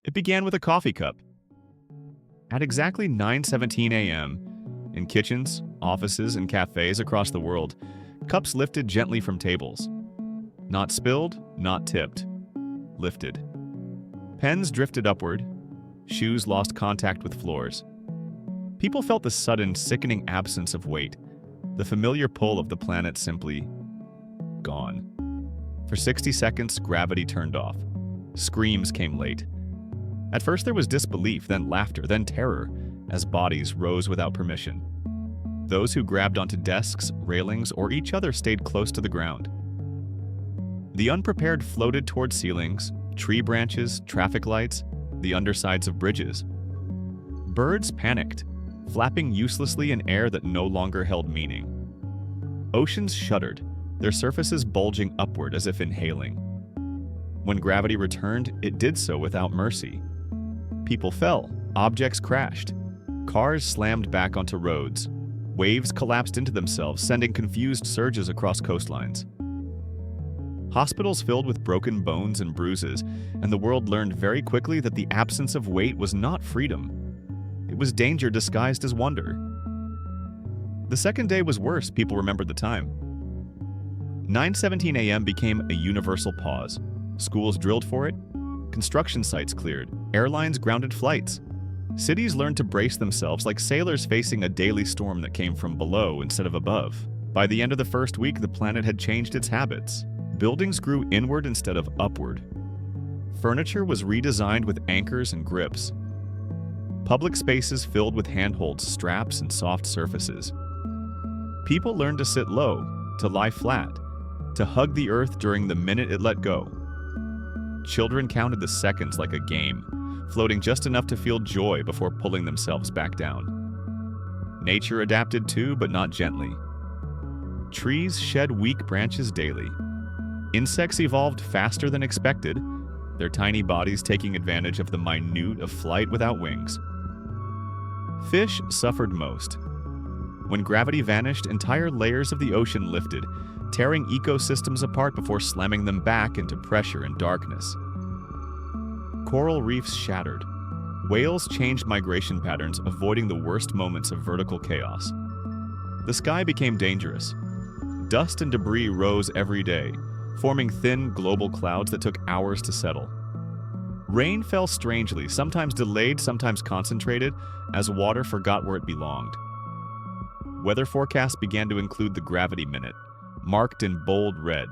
It began with a coffee cup. At exactly 9:17 a.m., in kitchens, offices, and cafes across the world, cups lifted gently from tables. Not spilled, not tipped. Lifted. Pens drifted upward. Shoes lost contact with floors. People felt the sudden, sickening absence of weight. The familiar pull of the planet simply gone. For 60 seconds, gravity turned off. Screams came late. At first there was disbelief, then laughter, then terror, as bodies rose without permission. Those who grabbed onto desks, railings, or each other stayed close to the ground. The unprepared floated toward ceilings, tree branches, traffic lights, the undersides of bridges. Birds panicked, flapping uselessly in air that no longer held meaning. Oceans shuddered, their surfaces bulging upward as if inhaling. When gravity returned, it did so without mercy. People fell, objects crashed, cars slammed back onto roads, waves collapsed into themselves, sending confused surges across coastlines. Hospitals filled with broken bones and bruises, and the world learned very quickly that the absence of weight was not freedom. It was danger disguised as wonder. The second day was worse, people remembered the time. 9:17 a.m. became a universal pause. Schools drilled for it, construction sites cleared, airlines grounded flights. Cities learned to brace themselves like sailors facing a daily storm that came from below instead of above. By the end of the first week, the planet had changed its habits. Buildings grew inward instead of upward. Furniture was redesigned with anchors and grips. Public spaces filled with handholds, straps, and soft surfaces. People learned to sit low, to lie flat, to hug the earth during the minute it let go. Children counted the seconds like a game, floating just enough to feel joy before pulling themselves back down. Nature adapted too, but not gently. Trees shed weak branches daily. Insects evolved faster than expected, their tiny bodies taking advantage of the minute of flight without wings. Fish suffered most. When gravity vanished, entire layers of the ocean lifted, tearing ecosystems apart before slamming them back into pressure and darkness. Coral reefs shattered. Whales changed migration patterns, avoiding the worst moments of vertical chaos. The sky became dangerous. Dust and debris rose every day, forming thin global clouds that took hours to settle. Rain fell strangely, sometimes delayed, sometimes concentrated, as water forgot where it belonged. Weather forecasts began to include the gravity minute, marked in bold red.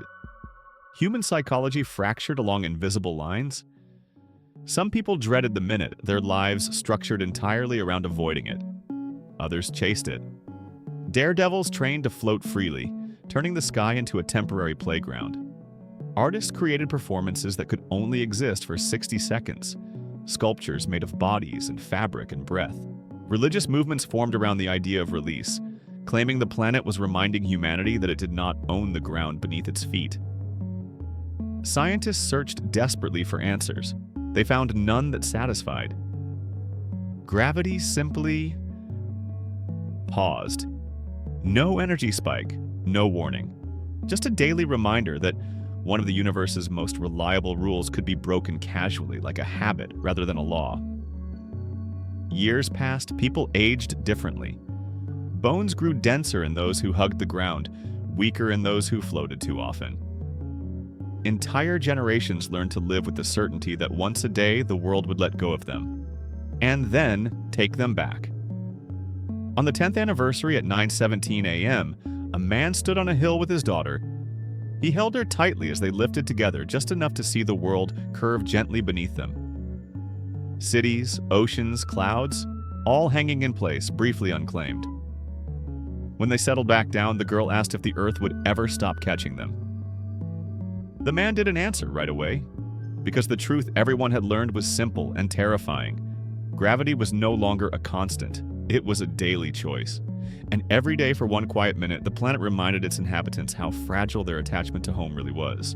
Human psychology fractured along invisible lines. Some people dreaded the minute, their lives structured entirely around avoiding it. Others chased it. Daredevils trained to float freely, turning the sky into a temporary playground. Artists created performances that could only exist for 60 seconds, sculptures made of bodies and fabric and breath. Religious movements formed around the idea of release, claiming the planet was reminding humanity that it did not own the ground beneath its feet. Scientists searched desperately for answers. They found none that satisfied. Gravity simply paused. No energy spike, no warning. Just a daily reminder that one of the universe's most reliable rules could be broken casually, like a habit rather than a law. Years passed, people aged differently. Bones grew denser in those who hugged the ground, weaker in those who floated too often. Entire generations learned to live with the certainty that once a day the world would let go of them, and then take them back. On the 10th anniversary at 9:17 a.m., a man stood on a hill with his daughter. He held her tightly as they lifted together, just enough to see the world curve gently beneath them. Cities, oceans, clouds, all hanging in place, briefly unclaimed. When they settled back down, the girl asked if the Earth would ever stop catching them. The man didn't answer right away, because the truth everyone had learned was simple and terrifying. Gravity was no longer a constant. It was a daily choice. And every day for one quiet minute, the planet reminded its inhabitants how fragile their attachment to home really was.